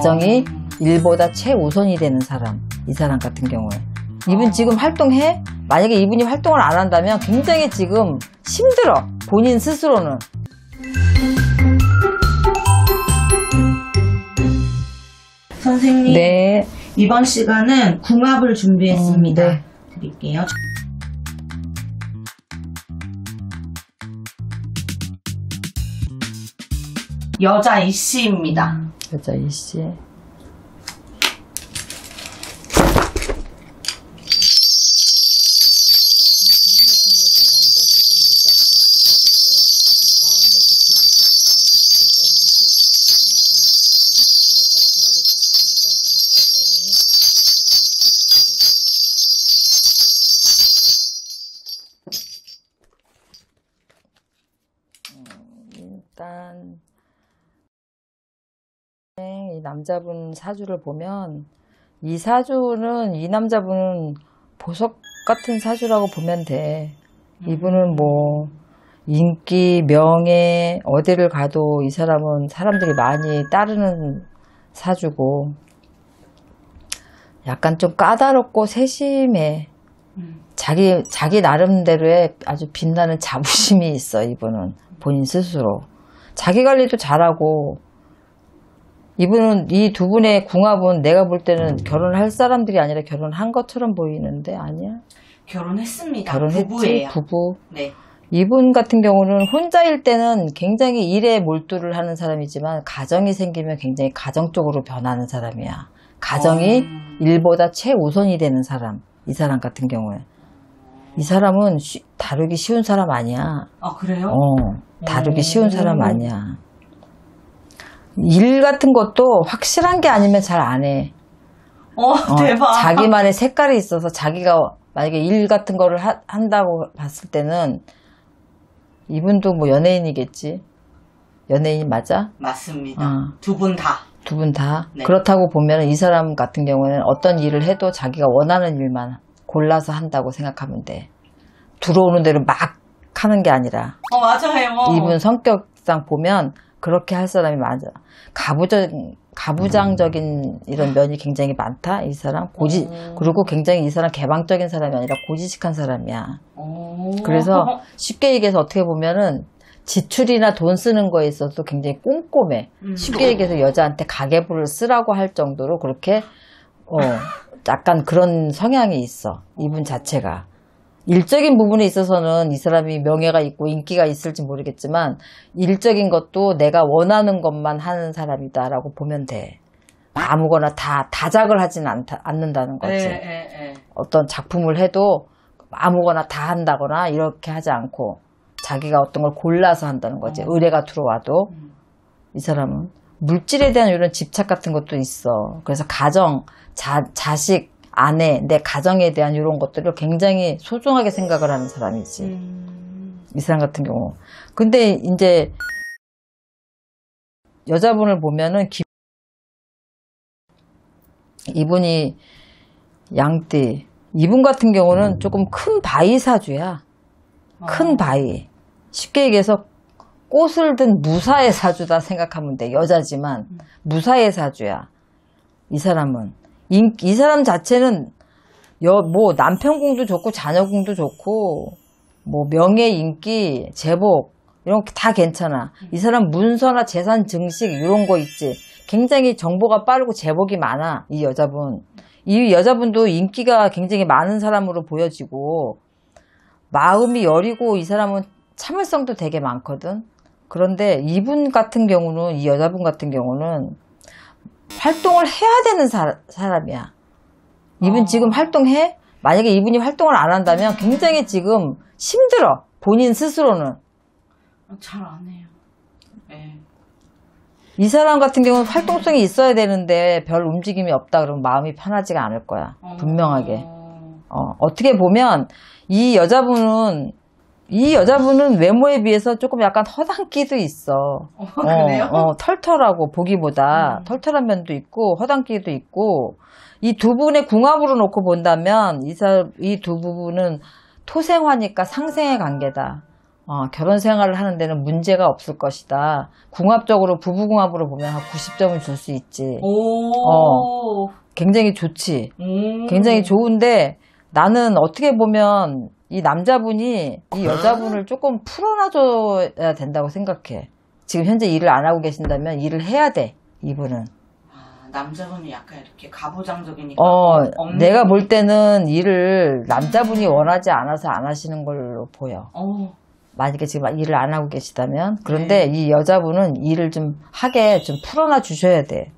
가정이 일보다 최우선이 되는 사람, 이 사람 같은 경우에. 이분 지금 활동해? 만약에 이분이 활동을 안 한다면 굉장히 지금 힘들어, 본인 스스로는. 선생님, 네. 이번 시간은 궁합을 준비했습니다. 네. 드릴게요. 여자 이씨입니다. 여자 이씨. 일단 이 남자분 사주를 보면 이 사주는 이 남자분은 보석 같은 사주라고 보면 돼. 이분은 뭐 인기, 명예 어디를 가도 이 사람은 사람들이 많이 따르는 사주고 약간 좀 까다롭고 세심해. 자기 나름대로의 아주 빛나는 자부심이 있어. 이분은 본인 스스로 자기 관리도 잘하고. 이분은 이 두 분의 궁합은 내가 볼 때는 결혼할 사람들이 아니라 결혼한 것처럼 보이는데 아니야? 결혼했습니다. 결혼했지. 부부예요. 부부. 네. 이분 같은 경우는 혼자일 때는 굉장히 일에 몰두를 하는 사람이지만 가정이 생기면 굉장히 가정적으로 변하는 사람이야. 가정이 일보다 최우선이 되는 사람. 이 사람 같은 경우에. 이 사람은 다루기 쉬운 사람 아니야. 아, 그래요? 다루기 쉬운 사람 아니야. 일 같은 것도 확실한 게 아니면 잘 안 해. 대박. 자기만의 색깔이 있어서 자기가 만약에 일 같은 거를 한다고 봤을 때는 이분도 뭐 연예인이겠지. 연예인 맞아? 맞습니다. 두 분 다. 두 분 다. 네. 그렇다고 보면 이 사람 같은 경우는 어떤 일을 해도 자기가 원하는 일만 골라서 한다고 생각하면 돼. 들어오는 대로 막 하는 게 아니라. 맞아요. 이분 성격상 보면 그렇게 할 사람이 맞아. 가부장적인 이런 면이 굉장히 많다. 이 사람 그리고 굉장히 이 사람 개방적인 사람이 아니라 고지식한 사람이야. 그래서 쉽게 얘기해서 어떻게 보면은 지출이나 돈 쓰는 거에 있어서 굉장히 꼼꼼해. 쉽게 얘기해서 여자한테 가계부를 쓰라고 할 정도로 그렇게 약간 그런 성향이 있어. 이분 자체가. 일적인 부분에 있어서는 이 사람이 명예가 있고 인기가 있을지 모르겠지만 일적인 것도 내가 원하는 것만 하는 사람이다라고 보면 돼. 아무거나 다 다작을 하진 않는다는 거지. 어떤 작품을 해도 아무거나 다 한다거나 이렇게 하지 않고 자기가 어떤 걸 골라서 한다는 거지. 의뢰가 들어와도. 이 사람은 물질에 대한 이런 집착 같은 것도 있어. 그래서 가정, 자식, 아내, 내 가정에 대한 이런 것들을 굉장히 소중하게 생각을 하는 사람이지. 이 사람 같은 경우. 근데 이제 여자분을 보면은 이분이 양띠. 이분 같은 경우는 조금 큰 바위 사주야. 큰 바위. 쉽게 얘기해서 꽃을 든 무사의 사주다 생각하면 돼. 여자지만 무사의 사주야. 이 사람은. 이 사람 자체는 뭐 남편궁도 좋고 자녀궁도 좋고 뭐 명예, 인기, 제복 이런 거 다 괜찮아. 이 사람 문서나 재산 증식 이런 거 있지. 굉장히 정보가 빠르고 제복이 많아. 이 여자분. 이 여자분도 인기가 굉장히 많은 사람으로 보여지고 마음이 여리고 이 사람은 참을성도 되게 많거든. 그런데 이분 같은 경우는 이 여자분 같은 경우는 활동을 해야 되는 사람이야. 이분 지금 활동해? 만약에 이분이 활동을 안 한다면 굉장히 지금 힘들어. 본인 스스로는. 잘 안 해요. 네. 이 사람 같은 경우는 활동성이 있어야 되는데 별 움직임이 없다 그러면 마음이 편하지가 않을 거야. 분명하게. 어떻게 보면 이 여자분은 외모에 비해서 조금 약간 허당끼도 있어. 그래요? 털털하고 보기보다 털털한 면도 있고 허당끼도 있고 이 두 분의 궁합으로 놓고 본다면 이 두 부분은 토생화니까 상생의 관계다. 결혼 생활을 하는 데는 문제가 없을 것이다. 궁합적으로, 부부궁합으로 보면 한 90점을 줄 수 있지. 굉장히 좋지. 굉장히 좋은데 나는 어떻게 보면 이 남자분이 이 여자분을 조금 풀어놔줘야 된다고 생각해. 지금 현재 일을 안 하고 계신다면 일을 해야 돼, 이분은. 남자분이 약간 이렇게 가부장적이니까. 내가 볼 때는 일을 남자분이 원하지 않아서 안 하시는 걸로 보여. 만약에 지금 일을 안 하고 계시다면. 그런데 이 여자분은 일을 좀 하게 좀 풀어놔 주셔야 돼.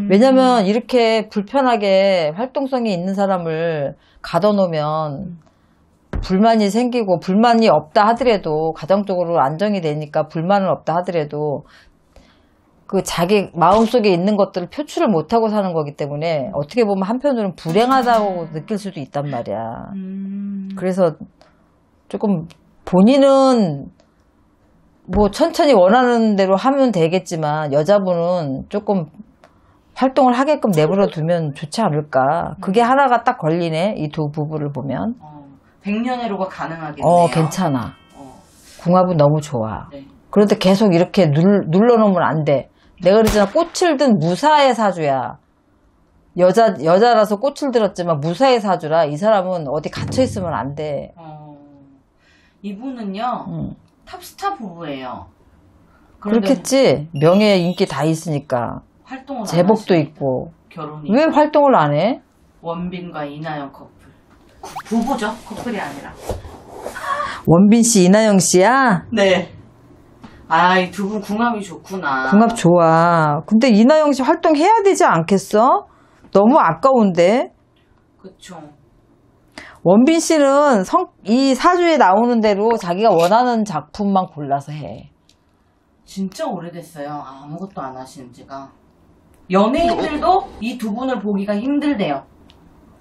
왜냐면 이렇게 불편하게 활동성이 있는 사람을 가둬놓으면 불만이 생기고, 불만이 없다 하더라도, 가정적으로 안정이 되니까 불만은 없다 하더라도 그 자기 마음속에 있는 것들을 표출을 못하고 사는 거기 때문에 어떻게 보면 한편으로는 불행하다고 느낄 수도 있단 말이야. 그래서 조금 본인은 뭐 천천히 원하는 대로 하면 되겠지만 여자분은 조금 활동을 하게끔 내버려 두면 좋지 않을까. 그게 하나가 딱 걸리네, 이 두 부부를 보면. 100년회로가 가능하겠네요. 괜찮아. 궁합은 너무 좋아. 네. 그런데 계속 이렇게 눌러놓으면 안 돼. 내가 그러잖아, 꽃을 든 무사의 사주야. 여자라서 꽃을 들었지만 무사의 사주라. 이 사람은 어디 갇혀있으면 안 돼. 이분은요, 탑스타 부부예요. 그렇겠지. 명예, 인기 다 있으니까. 활동을 제복도 있고. 결혼이. 왜 활동을 안 해? 원빈과 이나영 커플. 부부죠? 커플이 아니라. 원빈 씨, 이나영 씨야? 네. 이 두 분 궁합이 좋구나. 궁합 좋아. 근데 이나영 씨 활동해야 되지 않겠어? 너무 아까운데? 그쵸. 원빈 씨는 이 사주에 나오는 대로 자기가 원하는 작품만 골라서 해. 진짜 오래됐어요. 아무것도 안 하시는 지가. 연예인들도 이 두 분을 보기가 힘들대요.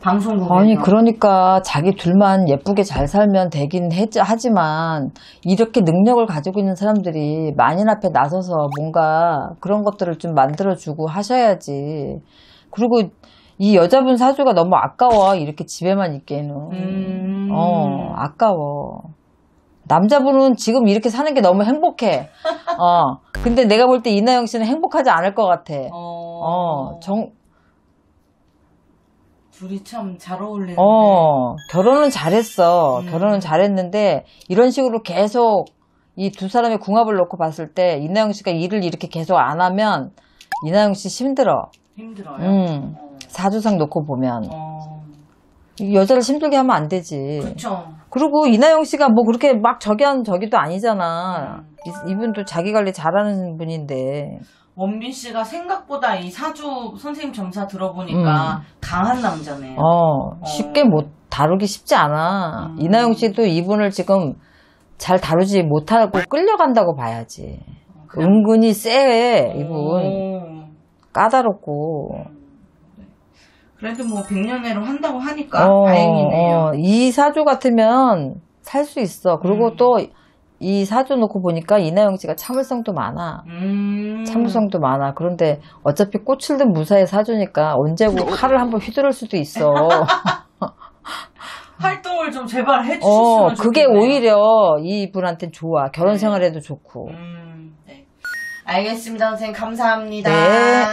방송국에서. 아니, 그러니까 자기 둘만 예쁘게 잘 살면 되긴 하지만 이렇게 능력을 가지고 있는 사람들이 만인 앞에 나서서 뭔가 그런 것들을 좀 만들어주고 하셔야지. 그리고 이 여자분 사주가 너무 아까워. 이렇게 집에만 있기에는. 아까워. 남자분은 지금 이렇게 사는 게 너무 행복해. 근데 내가 볼 때 이나영 씨는 행복하지 않을 것 같아. 둘이 참 잘 어울리는데. 결혼은 잘했어. 결혼은 잘했는데 이런 식으로 계속 이 두 사람의 궁합을 놓고 봤을 때 이나영 씨가 일을 이렇게 계속 안 하면 이나영 씨 힘들어. 힘들어요? 사주상 놓고 보면. 여자를 힘들게 하면 안 되지. 그쵸. 그리고 이나영 씨가 뭐 그렇게 막 저기도 아니잖아. 이분도 자기 관리 잘하는 분인데. 원빈 씨가 생각보다 이 사주 선생님 점사 들어보니까 강한 남자네요. 쉽게 다루기 쉽지 않아. 이나영 씨도 이분을 지금 잘 다루지 못하고 끌려간다고 봐야지. 은근히 쎄, 이분. 까다롭고. 그래도 뭐 100년회로 한다고 하니까 다행이네요. 이 사주 같으면 살 수 있어. 그리고 또 이 사주 놓고 보니까 이나영 씨가 참을성도 많아. 참을성도 많아. 그런데 어차피 꽃을 든 무사의 사주니까 언제고 칼을 한번 휘두를 수도 있어. 활동을 좀 제발 해주셨으면 좋겠네요. 그게 오히려 이분한테는 좋아. 결혼 생활에도 좋고. 네. 알겠습니다, 선생님. 감사합니다. 네.